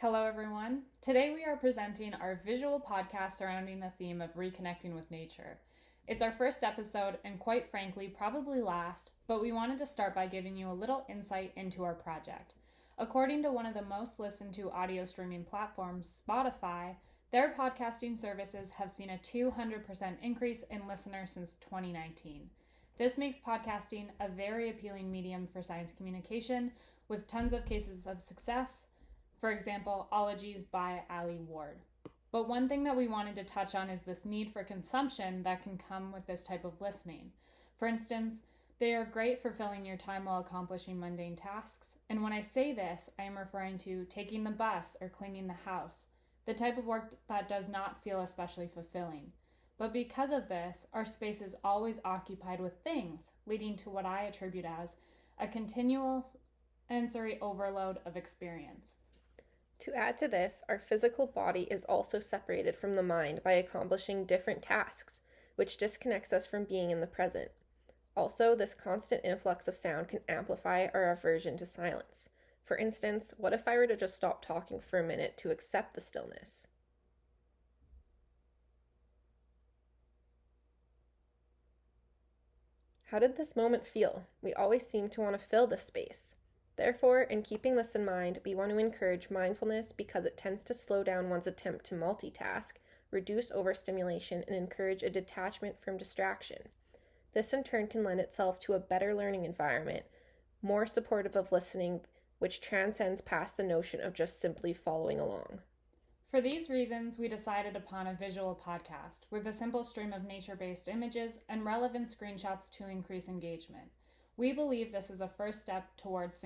Hello everyone. Today we are presenting our visual podcast surrounding the theme of reconnecting with nature. It's our first episode and quite frankly probably last, but we wanted to start by giving you a little insight into our project. According to one of the most listened to audio streaming platforms, Spotify, their podcasting services have seen a 200% increase in listeners since 2019. This makes podcasting a very appealing medium for science communication with tons of cases of success. For example, Ologies by Ali Ward. But one thing that we wanted to touch on is this need for consumption that can come with this type of listening. For instance, they are great for filling your time while accomplishing mundane tasks. And when I say this, I am referring to taking the bus or cleaning the house, the type of work that does not feel especially fulfilling. But because of this, our space is always occupied with things, leading to what I attribute as a continual sensory overload of experience. To add to this, our physical body is also separated from the mind by accomplishing different tasks, which disconnects us from being in the present. Also, this constant influx of sound can amplify our aversion to silence. For instance, what if I were to just stop talking for a minute to accept the stillness? How did this moment feel? We always seem to want to fill this space. Therefore, in keeping this in mind, we want to encourage mindfulness because it tends to slow down one's attempt to multitask, reduce overstimulation, and encourage a detachment from distraction. This in turn can lend itself to a better learning environment, more supportive of listening, which transcends past the notion of just simply following along. For these reasons, we decided upon a visual podcast with a simple stream of nature-based images and relevant screenshots to increase engagement. We believe this is a first step towards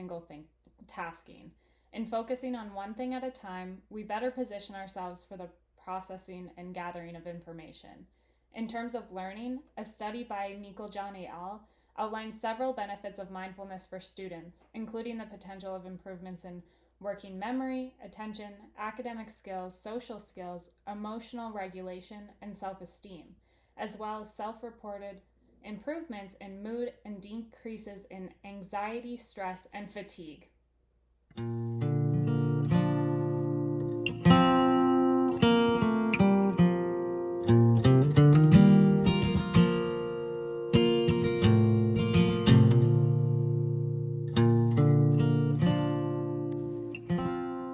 tasking. In focusing on one thing at a time, we better position ourselves for the processing and gathering of information. In terms of learning, a study by John et al. Outlines several benefits of mindfulness for students, including the potential of improvements in working memory, attention, academic skills, social skills, emotional regulation, and self-esteem, as well as self-reported improvements in mood and decreases in anxiety, stress, and fatigue.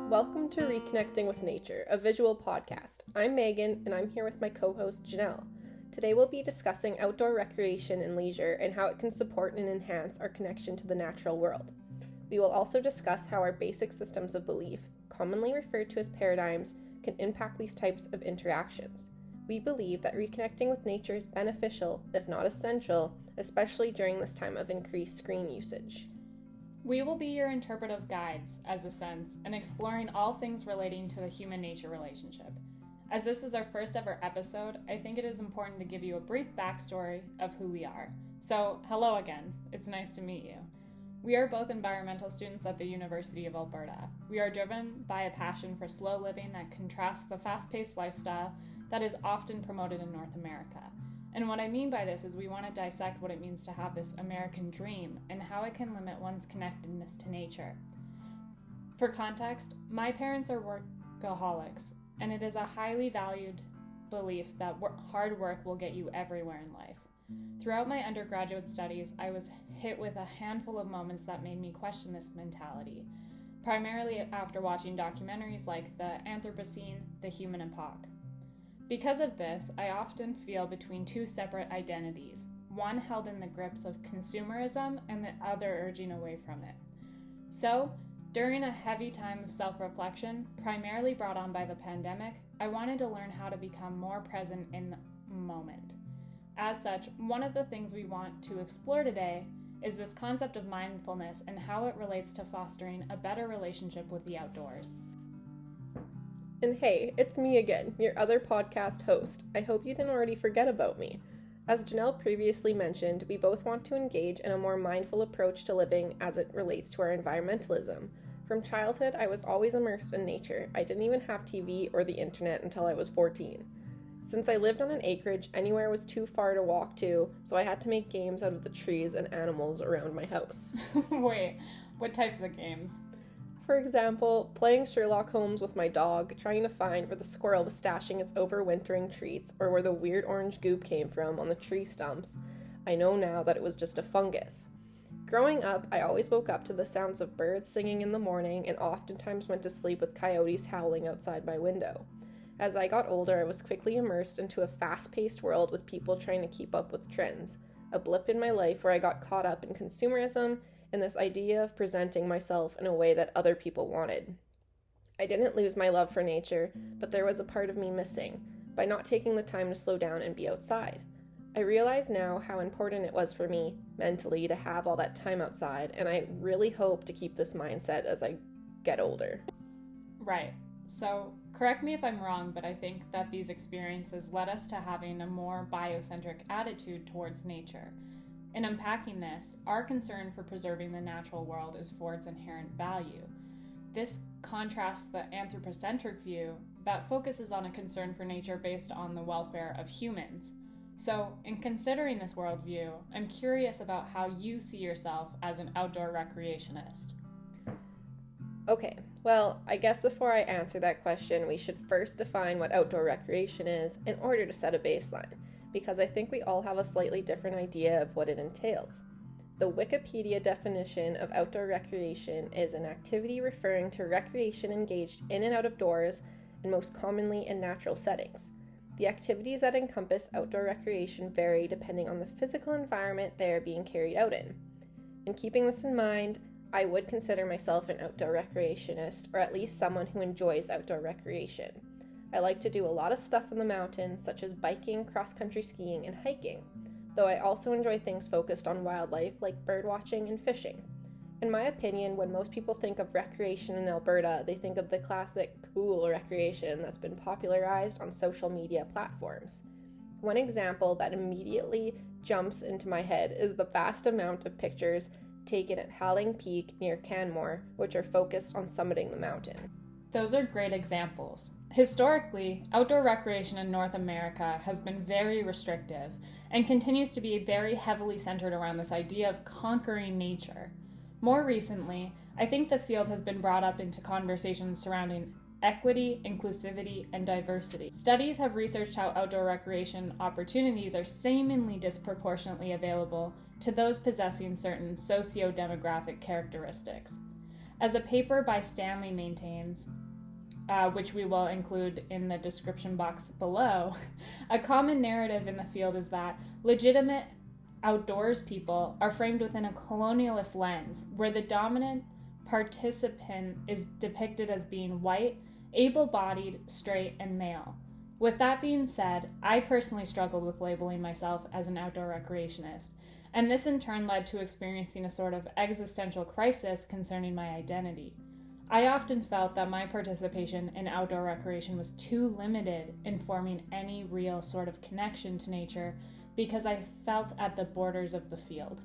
Welcome to Reconnecting with Nature, a visual podcast. I'm Megan, and I'm here with my co-host Janelle. Today we'll be discussing outdoor recreation and leisure and how it can support and enhance our connection to the natural world. We will also discuss how our basic systems of belief, commonly referred to as paradigms, can impact these types of interactions. We believe that reconnecting with nature is beneficial, if not essential, especially during this time of increased screen usage. We will be your interpretive guides, as a sense, in exploring all things relating to the human-nature relationship. As this is our first ever episode, I think it is important to give you a brief backstory of who we are. So, hello again. It's nice to meet you. We are both environmental students at the University of Alberta. We are driven by a passion for slow living that contrasts the fast-paced lifestyle that is often promoted in North America. And what I mean by this is we want to dissect what it means to have this American dream and how it can limit one's connectedness to nature. For context, my parents are workaholics, and it is a highly valued belief that hard work will get you everywhere in life. Throughout my undergraduate studies, I was hit with a handful of moments that made me question this mentality, primarily after watching documentaries like The Anthropocene, The Human Epoch. Because of this, I often feel between two separate identities, one held in the grips of consumerism and the other urging away from it. So, during a heavy time of self-reflection, primarily brought on by the pandemic, I wanted to learn how to become more present in the moment. As such, one of the things we want to explore today is this concept of mindfulness and how it relates to fostering a better relationship with the outdoors. And hey, it's me again, your other podcast host. I hope you didn't already forget about me. As Janelle previously mentioned, we both want to engage in a more mindful approach to living as it relates to our environmentalism. From childhood, I was always immersed in nature. I didn't even have TV or the internet until I was 14. Since I lived on an acreage, anywhere was too far to walk to, so I had to make games out of the trees and animals around my house. Wait, what types of games? for example, playing Sherlock Holmes with my dog, trying to find where the squirrel was stashing its overwintering treats or where the weird orange goop came from on the tree stumps, I know now that it was just a fungus. Growing up, I always woke up to the sounds of birds singing in the morning and oftentimes went to sleep with coyotes howling outside my window. As I got older, I was quickly immersed into a fast-paced world with people trying to keep up with trends, a blip in my life where I got caught up in consumerism and this idea of presenting myself in a way that other people wanted. I didn't lose my love for nature, but there was a part of me missing by not taking the time to slow down and be outside. I realize now how important it was for me mentally to have all that time outside, and I really hope to keep this mindset as I get older. Right. So, correct me if I'm wrong, but I think that these experiences led us to having a more biocentric attitude towards nature. In unpacking this, our concern for preserving the natural world is for its inherent value. This contrasts the anthropocentric view that focuses on a concern for nature based on the welfare of humans. So, in considering this worldview, I'm curious about how you see yourself as an outdoor recreationist. Okay, well, I guess before I answer that question, we should first define what outdoor recreation is in order to set a baseline, because I think we all have a slightly different idea of what it entails. The Wikipedia definition of outdoor recreation is an activity referring to recreation engaged in and out of doors, and most commonly in natural settings. The activities that encompass outdoor recreation vary depending on the physical environment they are being carried out in. In keeping this in mind, I would consider myself an outdoor recreationist, or at least someone who enjoys outdoor recreation. I like to do a lot of stuff in the mountains, such as biking, cross-country skiing, and hiking, though I also enjoy things focused on wildlife like birdwatching and fishing. In my opinion, when most people think of recreation in Alberta, they think of the classic cool recreation that's been popularized on social media platforms. One example that immediately jumps into my head is the vast amount of pictures taken at Howling Peak near Canmore, which are focused on summiting the mountain. Those are great examples. Historically, outdoor recreation in North America has been very restrictive and continues to be very heavily centered around this idea of conquering nature. More recently, I think the field has been brought up into conversations surrounding equity, inclusivity, and diversity. Studies have researched how outdoor recreation opportunities are seemingly disproportionately available to those possessing certain socio-demographic characteristics. As a paper by Stanley maintains, which we will include in the description box below, a common narrative in the field is that legitimate outdoors people are framed within a colonialist lens, where the dominant participant is depicted as being white, able-bodied, straight, and male. With that being said, I personally struggled with labeling myself as an outdoor recreationist, and this in turn led to experiencing a sort of existential crisis concerning my identity. I often felt that my participation in outdoor recreation was too limited in forming any real sort of connection to nature because I felt at the borders of the field.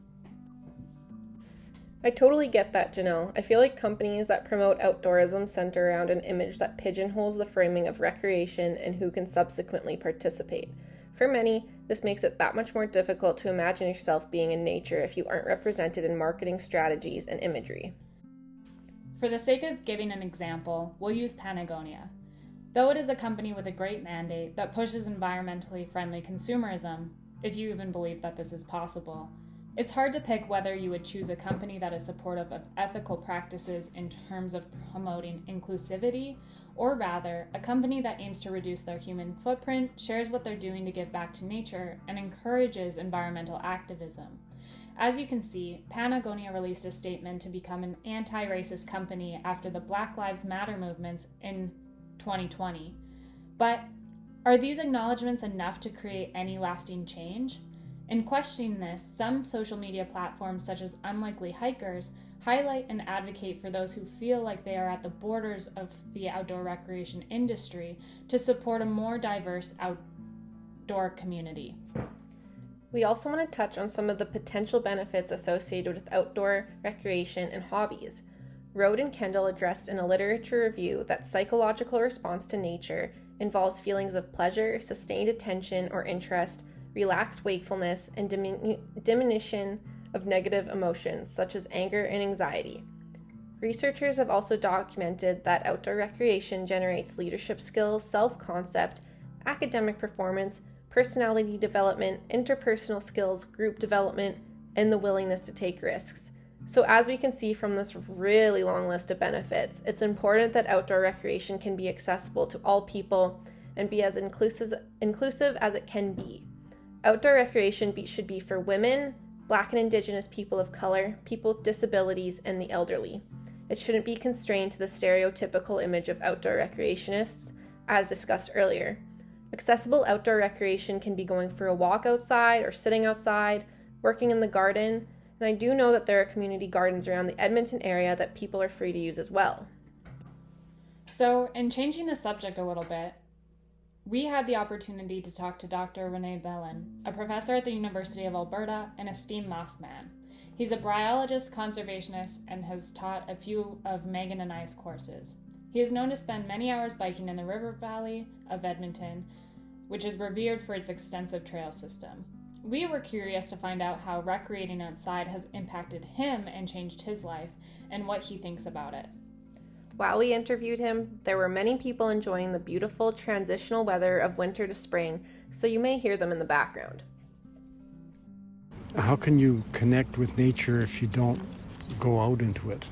I totally get that, Janelle. I feel like companies that promote outdoorism center around an image that pigeonholes the framing of recreation and who can subsequently participate. For many, this makes it that much more difficult to imagine yourself being in nature if you aren't represented in marketing strategies and imagery. For the sake of giving an example, we'll use Patagonia. Though it is a company with a great mandate that pushes environmentally friendly consumerism, if you even believe that this is possible, it's hard to pick whether you would choose a company that is supportive of ethical practices in terms of promoting inclusivity, or rather, a company that aims to reduce their human footprint, shares what they're doing to give back to nature, and encourages environmental activism. As you can see, Patagonia released a statement to become an anti-racist company after the Black Lives Matter movements in 2020. But are these acknowledgments enough to create any lasting change? In questioning this, some social media platforms such as Unlikely Hikers highlight and advocate for those who feel like they are at the borders of the outdoor recreation industry to support a more diverse outdoor community. We also want to touch on some of the potential benefits associated with outdoor recreation and hobbies. Rode and Kendall addressed in a literature review that psychological response to nature involves feelings of pleasure, sustained attention or interest, relaxed wakefulness, and diminution of negative emotions such as anger and anxiety. Researchers have also documented that outdoor recreation generates leadership skills, self-concept, academic performance, personality development, interpersonal skills, group development, and the willingness to take risks. So as we can see from this really long list of benefits, it's important that outdoor recreation can be accessible to all people and be as inclusive as it can be. Outdoor recreation should be for women, Black and Indigenous people of color, people with disabilities, and the elderly. It shouldn't be constrained to the stereotypical image of outdoor recreationists, as discussed earlier. Accessible outdoor recreation can be going for a walk outside or sitting outside, working in the garden, and I do know that there are community gardens around the Edmonton area that people are free to use as well. So, in changing the subject a little bit, we had the opportunity to talk to Dr. Rene Belland, a professor at the University of Alberta and a STEAM Moss man. He's a bryologist, conservationist, and has taught a few of Megan and I's courses. He is known to spend many hours biking in the river valley of Edmonton, which is revered for its extensive trail system. We were curious to find out how recreating outside has impacted him and changed his life, and what he thinks about it. While we interviewed him, there were many people enjoying the beautiful transitional weather of winter to spring, so you may hear them in the background. How can you connect with nature if you don't go out into it?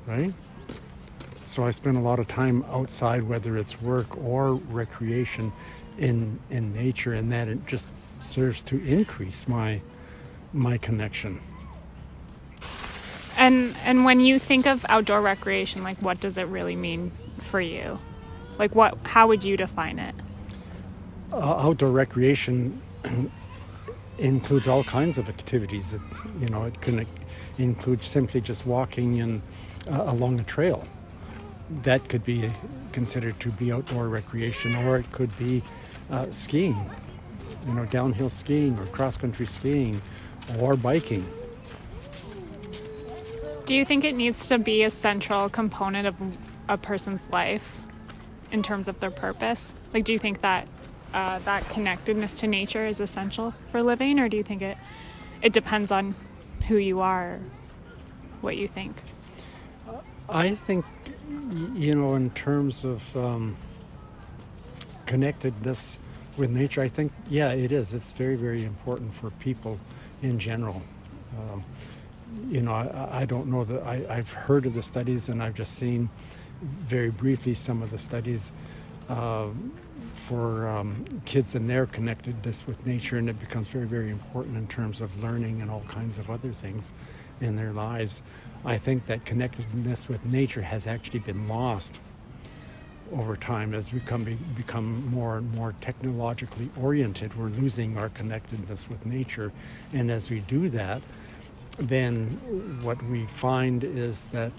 Right? So I spend a lot of time outside, whether it's work or recreation in nature, and that it just serves to increase my connection. And when you think of outdoor recreation, like, what does it really mean for you? Like, how would you define it? Outdoor recreation includes all kinds of activities. It can include simply just walking along a trail. That could be considered to be outdoor recreation, or it could be skiing, downhill skiing or cross-country skiing, or biking. Do you think it needs to be a central component of a person's life in terms of their purpose? Like, do you think that that connectedness to nature is essential for living, or do you think it depends on who you are, or what you think? I think, in terms of connectedness with nature, I think, it is. It's very, very important for people in general. I don't know that I've heard of the studies, and I've just seen very briefly some of the studies for kids and their connectedness with nature, and it becomes very, very important in terms of learning and all kinds of other things in their lives. I think that connectedness with nature has actually been lost over time as we become more and more technologically oriented. We're losing our connectedness with nature, and as we do that, then what we find is that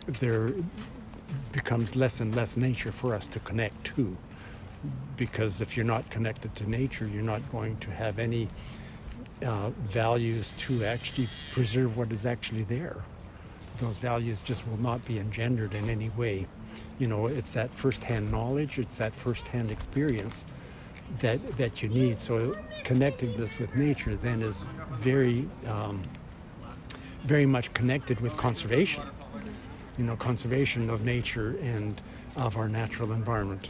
there becomes less and less nature for us to connect to. Because if you're not connected to nature, you're not going to have any values to actually preserve what is actually there. Those values just will not be engendered in any way. It's that first-hand knowledge, it's that first-hand experience that you need. So connectedness with nature then is very, very much connected with conservation. Conservation of nature and of our natural environment.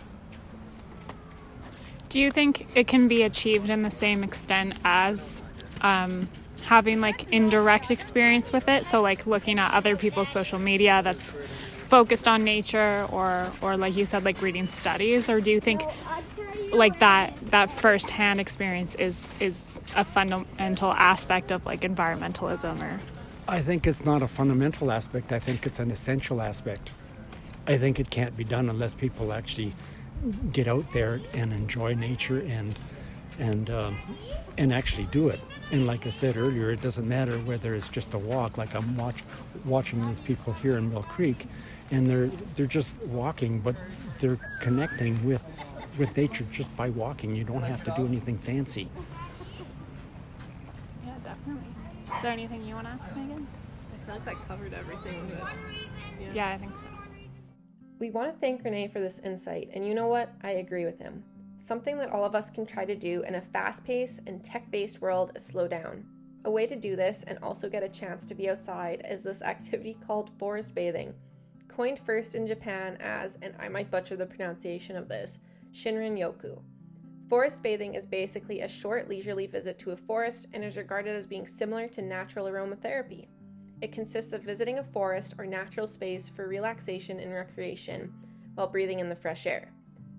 Do you think it can be achieved in the same extent as having like indirect experience with it? So like looking at other people's social media that's focused on nature, or like you said, like reading studies? Or do you think like that first-hand experience is a fundamental aspect of like environmentalism? Or I think it's not a fundamental aspect. I think it's an essential aspect. I think it can't be done unless people actually get out there and enjoy nature and actually do it. And like I said earlier, it doesn't matter whether it's just a walk. Like I'm watching these people here in Mill Creek, and they're just walking, but they're connecting with nature just by walking. You don't have to do anything fancy. Yeah, definitely. Is there anything you want to ask, Megan? I feel like that covered everything. Yeah, I think so. We want to thank Rene for this insight, and you know what? I agree with him. Something that all of us can try to do in a fast-paced and tech-based world is slow down. A way to do this and also get a chance to be outside is this activity called forest bathing, coined first in Japan as, and I might butcher the pronunciation of this, Shinrin-yoku. Forest bathing is basically a short leisurely visit to a forest and is regarded as being similar to natural aromatherapy. It consists of visiting a forest or natural space for relaxation and recreation while breathing in the fresh air.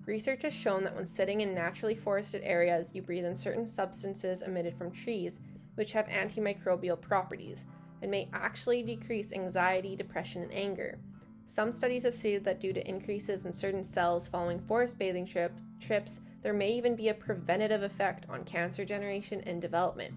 Research has shown that when sitting in naturally forested areas, you breathe in certain substances emitted from trees, which have antimicrobial properties, and may actually decrease anxiety, depression, and anger. Some studies have stated that due to increases in certain cells following forest bathing trips, there may even be a preventative effect on cancer generation and development.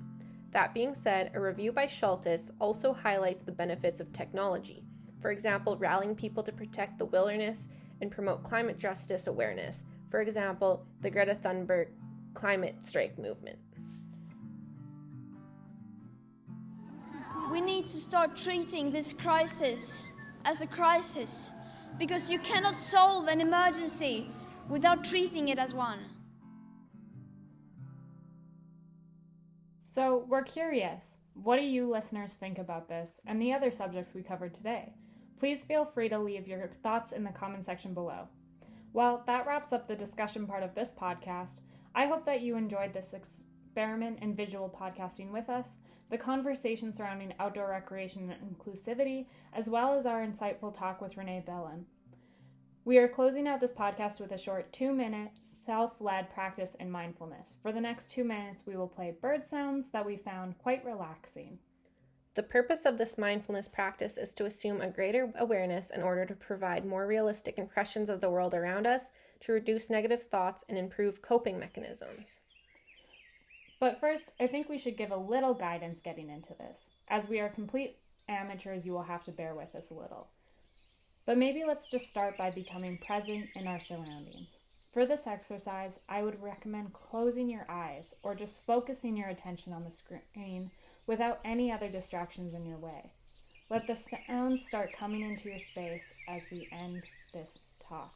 That being said, a review by Schultes also highlights the benefits of technology. For example, rallying people to protect the wilderness and promote climate justice awareness. For example, the Greta Thunberg climate strike movement. We need to start treating this crisis as a crisis, because you cannot solve an emergency without treating it as one. So we're curious, what do you listeners think about this and the other subjects we covered today? Please feel free to leave your thoughts in the comment section below. Well, that wraps up the discussion part of this podcast. I hope that you enjoyed this experiment in visual podcasting with us, the conversation surrounding outdoor recreation and inclusivity, as well as our insightful talk with Rene Belland. We are closing out this podcast with a short 2-minute self-led practice in mindfulness. For the next 2 minutes, we will play bird sounds that we found quite relaxing. The purpose of this mindfulness practice is to assume a greater awareness in order to provide more realistic impressions of the world around us, to reduce negative thoughts, and improve coping mechanisms. But first, I think we should give a little guidance getting into this. As we are complete amateurs, you will have to bear with us a little. But maybe let's just start by becoming present in our surroundings. For this exercise, I would recommend closing your eyes or just focusing your attention on the screen without any other distractions in your way. Let the sounds start coming into your space as we end this talk.